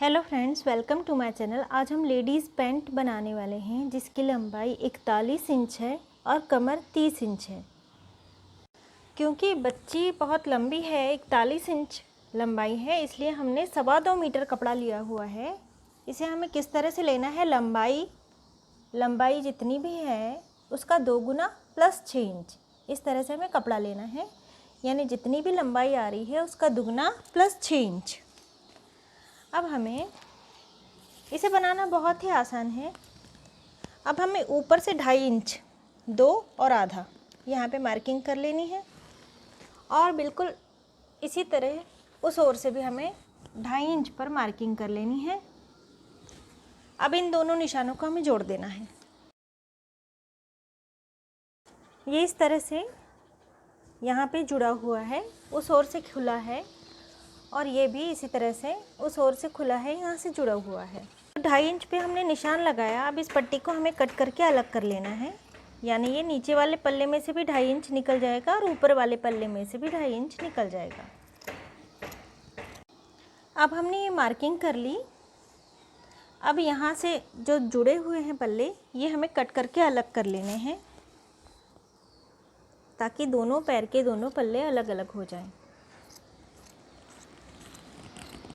Hello friends, welcome to my channel. आज हम ladies pant बनाने वाले हैं जिसकी लंबाई 41 इंच है और कमर 30 इंच है। क्योंकि बच्ची बहुत लंबी है, 41 इंच लंबाई है, इसलिए हमने 2.25 मीटर कपड़ा लिया हुआ है। इसे हमें किस तरह से लेना है, लंबाई जितनी भी है उसका 2 गुना प्लस 6 इंच, इस तरह से हमें कपड़ा लेना है। यानी जितनी भी लंबाई आ रही है उसका दुगना प्लस 6 इंच। अब हमें इसे बनाना बहुत ही आसान है। अब हमें ऊपर से 2.5 इंच, 2 और आधा यहाँ पे मार्किंग कर लेनी है और बिल्कुल इसी तरह उस ओर से भी हमें 2.5 इंच पर मार्किंग कर लेनी है। अब इन दोनों निशानों को हमें जोड़ देना है। ये इस तरह से यहाँ पे जुड़ा हुआ है, उस ओर से खुला है, और ये भी इसी तरह से उस ओर से खुला है, यहाँ से जुड़ा हुआ है। 2.5 इंच पे हमने निशान लगाया। अब इस पट्टी को हमें कट करके अलग कर लेना है। यानी ये नीचे वाले पल्ले में से भी 2.5 इंच निकल जाएगा और ऊपर वाले पल्ले में से भी 2.5 इंच निकल जाएगा। अब हमने ये मार्किंग कर ली। अब यहाँ से जो जुड़े हुए हैं पल्ले, ये हमें कट करके अलग कर लेने हैं ताकि दोनों पैर के दोनों पल्ले अलग अलग हो जाएं।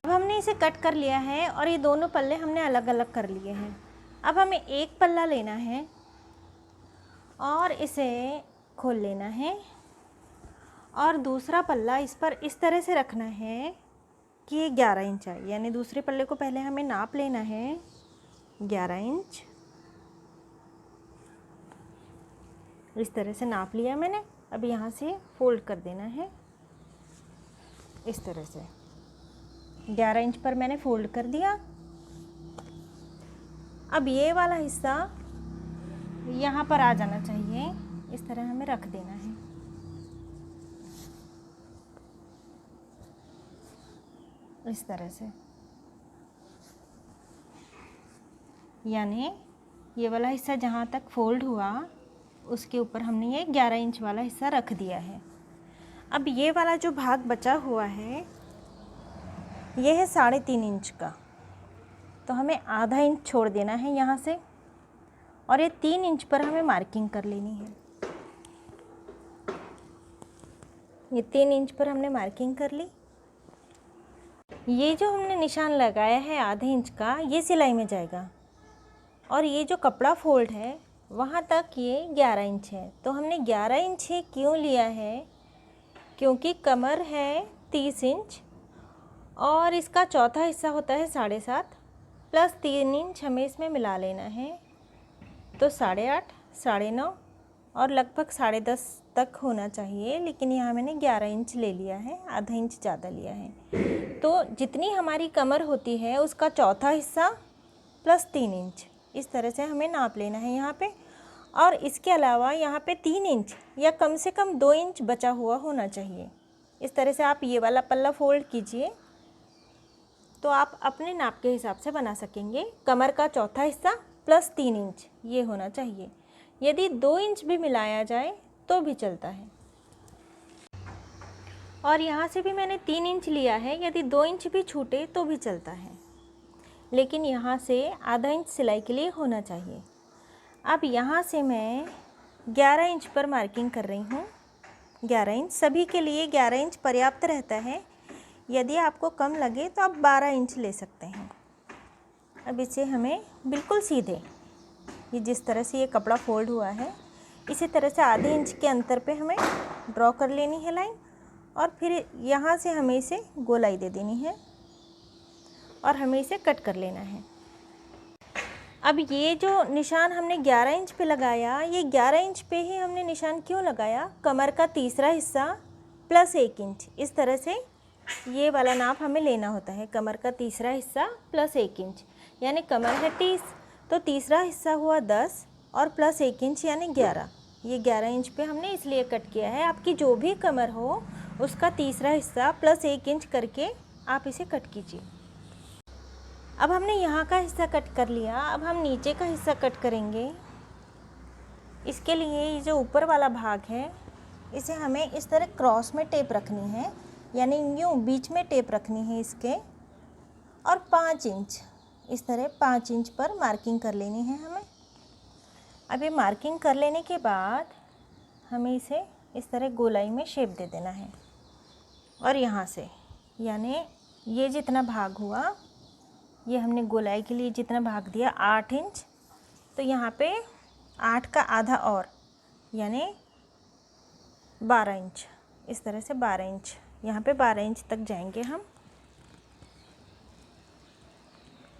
अब हमने इसे कट कर लिया है और ये दोनों पल्ले हमने अलग अलग कर लिए हैं। अब हमें एक पल्ला लेना है और इसे खोल लेना है और दूसरा पल्ला इस पर इस तरह से रखना है कि ये 11 इंच आए। यानी दूसरे पल्ले को पहले हमें नाप लेना है 11 इंच। इस तरह से नाप लिया मैंने। अब यहाँ से फोल्ड कर देना है इस तरह से। 11 इंच पर मैंने फोल्ड कर दिया। अब ये वाला हिस्सा यहाँ पर आ जाना चाहिए, इस तरह हमें रख देना है। इस तरह से, यानी ये वाला हिस्सा जहाँ तक फोल्ड हुआ उसके ऊपर हमने ये 11 इंच वाला हिस्सा रख दिया है। अब ये वाला जो भाग बचा हुआ है ये है 3.5 इंच का, तो हमें आधा इंच छोड़ देना है यहाँ से और ये 3 इंच पर हमें मार्किंग कर लेनी है। ये 3 इंच पर हमने मार्किंग कर ली। ये जो हमने निशान लगाया है आधे इंच का, ये सिलाई में जाएगा और ये जो कपड़ा फोल्ड है वहाँ तक ये 11 इंच है। तो हमने 11 इंच ही क्यों लिया है, क्योंकि कमर है 30 इंच और इसका चौथा हिस्सा होता है 7.5 प्लस 3 इंच हमें इसमें मिला लेना है, तो 8.5, 9.5 और लगभग 10.5 तक होना चाहिए। लेकिन यहाँ मैंने 11 इंच ले लिया है, आधा इंच ज़्यादा लिया है। तो जितनी हमारी कमर होती है उसका चौथा हिस्सा प्लस 3 इंच, इस तरह से हमें नाप लेना है यहाँ पे। और इसके अलावा यहाँ पे 3 इंच या कम से कम 2 इंच बचा हुआ होना चाहिए। इस तरह से आप ये वाला पल्ला फोल्ड कीजिए तो आप अपने नाप के हिसाब से बना सकेंगे। कमर का चौथा हिस्सा प्लस 3 इंच ये होना चाहिए। यदि 2 इंच भी मिलाया जाए तो भी चलता है। और यहाँ से भी मैंने 3 इंच लिया है, यदि 2 इंच भी छूटे तो भी चलता है, लेकिन यहाँ से आधा इंच सिलाई के लिए होना चाहिए। अब यहाँ से मैं 11 इंच पर मार्किंग कर रही हूँ। 11 इंच सभी के लिए 11 इंच पर्याप्त रहता है। यदि आपको कम लगे तो आप 12 इंच ले सकते हैं। अब इसे हमें बिल्कुल सीधे, ये जिस तरह से ये कपड़ा फोल्ड हुआ है इसी तरह से आधे इंच के अंतर पे हमें ड्रॉ कर लेनी है लाइन, और फिर यहाँ से हमें इसे गोलाई दे देनी है और हमें इसे कट कर लेना है। अब ये जो निशान हमने 11 इंच पे लगाया, ये 11 इंच पे ही हमने निशान क्यों लगाया, कमर का तीसरा हिस्सा प्लस 1 इंच, इस तरह से ये वाला नाप हमें लेना होता है। कमर का तीसरा हिस्सा प्लस 1 इंच, यानी कमर है 30 तो तीसरा हिस्सा हुआ 10 और प्लस 1 इंच यानी 11। ये 11 इंच पे हमने इसलिए कट किया है। आपकी जो भी कमर हो उसका तीसरा हिस्सा प्लस 1 इंच करके आप इसे कट कीजिए। अब हमने यहाँ का हिस्सा कट कर लिया। अब हम नीचे का हिस्सा कट करेंगे। इसके लिए ये जो ऊपर वाला भाग है इसे हमें इस तरह क्रॉस में टेप रखनी है, यानी यूँ बीच में टेप रखनी है इसके, और 5 इंच, इस तरह 5 इंच पर मार्किंग कर लेनी है हमें। अब ये मार्किंग कर लेने के बाद हमें इसे इस तरह गोलाई में शेप दे देना है। और यहाँ से यानी ये जितना भाग हुआ, ये हमने गोलाई के लिए जितना भाग दिया 8 इंच, तो यहाँ पे 8 का आधा और यानी 12 इंच, इस तरह से 12 इंच, यहाँ पे 12 इंच तक जाएंगे हम।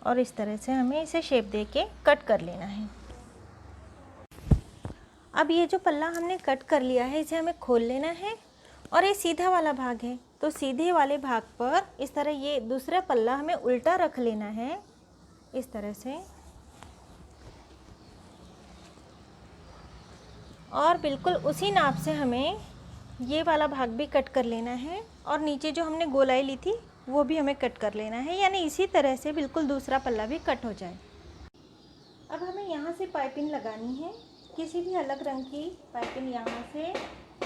और इस तरह से हमें इसे शेप दे के कट कर लेना है। अब ये जो पल्ला हमने कट कर लिया है इसे हमें खोल लेना है। और ये सीधा वाला भाग है, तो सीधे वाले भाग पर इस तरह ये दूसरा पल्ला हमें उल्टा रख लेना है, इस तरह से। और बिल्कुल उसी नाप से हमें ये वाला भाग भी कट कर लेना है। और नीचे जो हमने गोलाई ली थी वो भी हमें कट कर लेना है, यानी इसी तरह से बिल्कुल दूसरा पल्ला भी कट हो जाए। अब हमें यहाँ से पाइपिंग लगानी है, किसी भी अलग रंग की पाइपिंग यहाँ से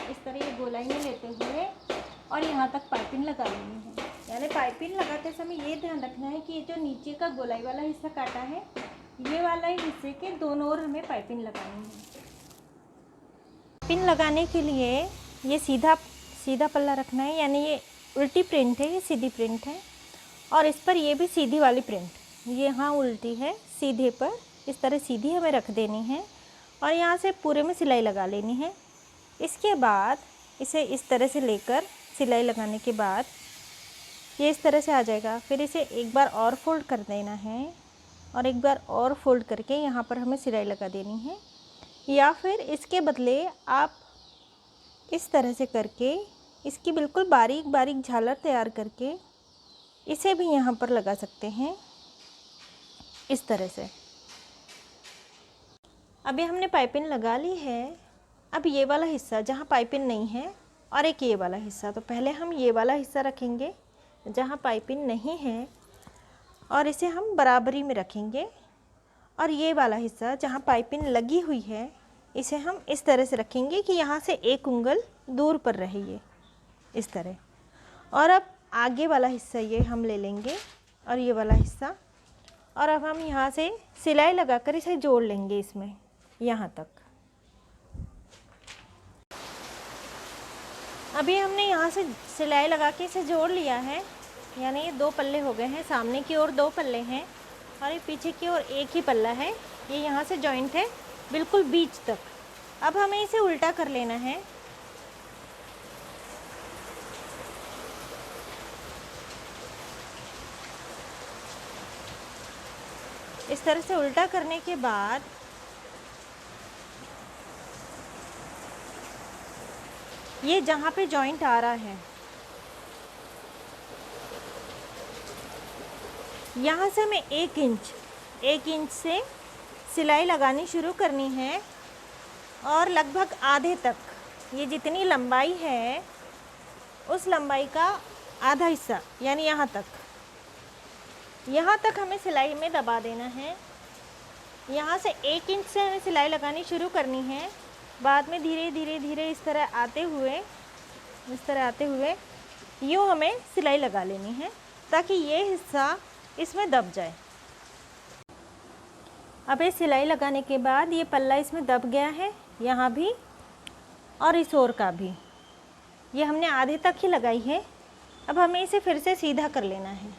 इस तरह ये गोलाई में लेते हुए और यहाँ तक पाइपिंग लगा लेनी है। यानी पाइपिंग लगाते समय ये ध्यान रखना है कि ये जो नीचे का गोलाई वाला हिस्सा काटा है, ये वाला हिस्से के दोनों ओर हमें पाइपिंग लगानी है। पाइपिंग लगाने के लिए ये सीधा पल्ला रखना है, यानी ये उल्टी प्रिंट है, ये सीधी प्रिंट है। और इस पर ये भी सीधी वाली प्रिंट, ये यहाँ उल्टी है, सीधे पर इस तरह सीधी हमें रख देनी है। और यहाँ से पूरे में सिलाई लगा लेनी है। इसके बाद इसे इस तरह से लेकर सिलाई लगाने के बाद ये इस तरह से आ जाएगा। फिर इसे एक बार और फोल्ड कर देना है और एक बार और फोल्ड करके यहाँ पर हमें सिलाई लगा देनी है। या फिर इसके बदले आप इस तरह से करके इसकी बिल्कुल बारीक बारीक झालर तैयार करके इसे भी यहाँ पर लगा सकते हैं, इस तरह से। अभी हमने पाइपिंग लगा ली है। अब ये वाला हिस्सा जहाँ पाइपिंग नहीं है और एक ये वाला हिस्सा, तो पहले हम ये वाला हिस्सा रखेंगे जहाँ पाइपिंग नहीं है और इसे हम बराबरी में रखेंगे। और ये वाला हिस्सा जहाँ पाइपिंग लगी हुई है इसे हम इस तरह से रखेंगे कि यहाँ से 1 उंगल दूर पर रहे ये, इस तरह। और अब आगे वाला हिस्सा ये हम ले लेंगे और ये वाला हिस्सा, और अब हम यहाँ से सिलाई लगाकर इसे जोड़ लेंगे इसमें यहाँ तक। अभी हमने यहाँ से सिलाई लगा के इसे जोड़ लिया है, यानी ये 2 पल्ले हो गए हैं। सामने की ओर 2 पल्ले हैं और ये पीछे की ओर एक ही पल्ला है। ये यहाँ से जॉइंट है बिल्कुल बीच तक। अब हमें इसे उल्टा कर लेना है। इस तरह से उल्टा करने के बाद ये जहाँ पे जॉइंट आ रहा है यहाँ से हमें 1 इंच से सिलाई लगानी शुरू करनी है और लगभग आधे तक, ये जितनी लंबाई है उस लंबाई का आधा हिस्सा यानी यहाँ तक हमें सिलाई में दबा देना है। यहाँ से 1 इंच से हमें सिलाई लगानी शुरू करनी है। बाद में धीरे धीरे इस तरह आते हुए यूँ हमें सिलाई लगा लेनी है ताकि ये हिस्सा इसमें दब जाए। अब ये सिलाई लगाने के बाद ये पल्ला इसमें दब गया है, यहाँ भी और इस ओर का भी। ये हमने आधे तक ही लगाई है। अब हमें इसे फिर से सीधा कर लेना है।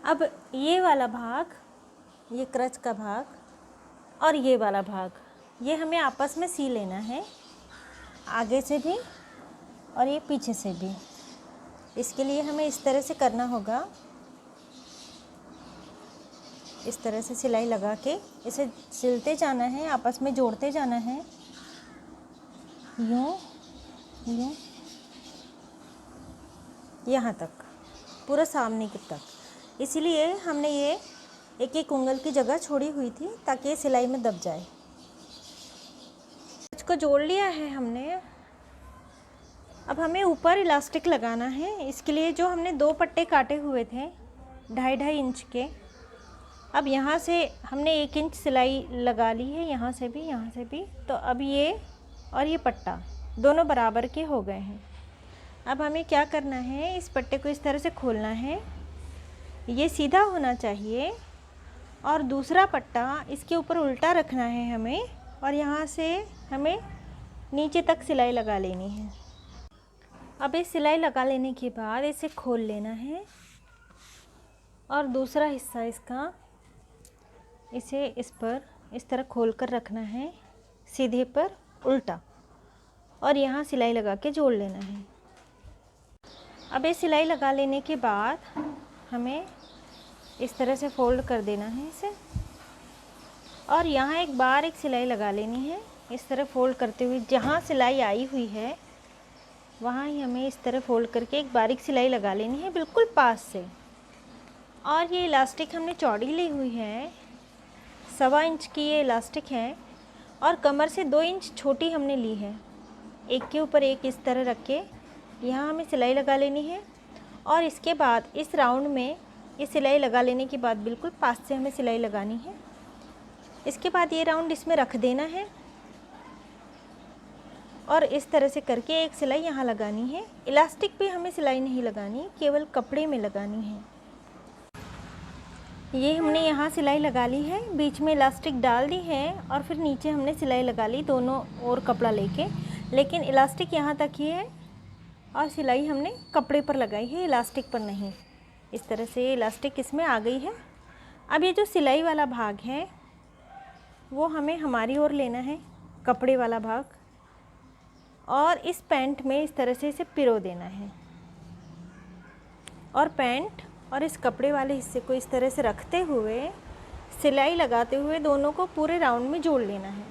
अब ये वाला भाग, ये क्रच का भाग और ये वाला भाग, ये हमें आपस में सी लेना है, आगे से भी और ये पीछे से भी। इसके लिए हमें इस तरह से करना होगा, इस तरह से सिलाई लगा के इसे सिलते जाना है, आपस में जोड़ते जाना है, यूँ यूँ यहाँ तक, पूरा सामने की तक। इसीलिए हमने ये 1-1 उंगल की जगह छोड़ी हुई थी ताकि ये सिलाई में दब जाए। इसको जोड़ लिया है हमने। अब हमें ऊपर इलास्टिक लगाना है। इसके लिए जो हमने 2 पट्टे काटे हुए थे 2.5 इंच के, अब यहाँ से हमने 1 इंच सिलाई लगा ली है, यहाँ से भी। तो अब ये और ये पट्टा दोनों बराबर के हो गए हैं। अब हमें क्या करना है, इस पट्टे को इस तरह से खोलना है, ये सीधा होना चाहिए और दूसरा पट्टा इसके ऊपर उल्टा रखना है हमें, और यहाँ से हमें नीचे तक सिलाई लगा लेनी है। अब ये सिलाई लगा लेने के बाद इसे खोल लेना है और दूसरा हिस्सा इसका इसे इस पर इस तरह खोल कर रखना है, सीधे पर उल्टा, और यहाँ सिलाई लगा के जोड़ लेना है। अब ये सिलाई लगा लेने के बाद हमें इस तरह से फोल्ड कर देना है इसे, और यहाँ एक बार एक सिलाई लगा लेनी है, इस तरह फोल्ड करते हुए जहाँ सिलाई आई हुई है वहाँ ही हमें इस तरह फोल्ड करके एक बारीक सिलाई लगा लेनी है, बिल्कुल पास से। और ये इलास्टिक हमने चौड़ी ली हुई है, 1.25 इंच की ये इलास्टिक है, और कमर से 2 इंच छोटी हमने ली है। एक के ऊपर एक इस तरह रख के यहाँ हमें सिलाई लगा लेनी है, और इसके बाद इस राउंड में ये सिलाई लगा लेने के बाद बिल्कुल पास से हमें सिलाई लगानी है। इसके बाद ये राउंड इसमें रख देना है और इस तरह से करके एक सिलाई यहाँ लगानी है। इलास्टिक पे हमें सिलाई नहीं लगानी, केवल कपड़े में लगानी है। ये हमने यहाँ सिलाई लगा ली है, बीच में इलास्टिक डाल दी है और फिर नीचे हमने सिलाई लगा ली दोनों और कपड़ा लेके, लेकिन इलास्टिक यहाँ तक ही है और सिलाई हमने कपड़े पर लगाई है, इलास्टिक पर नहीं। इस तरह से इलास्टिक इसमें आ गई है। अब ये जो सिलाई वाला भाग है वो हमें हमारी ओर लेना है, कपड़े वाला भाग, और इस पैंट में इस तरह से इसे पिरो देना है, और पैंट और इस कपड़े वाले हिस्से को इस तरह से रखते हुए सिलाई लगाते हुए दोनों को पूरे राउंड में जोड़ लेना है।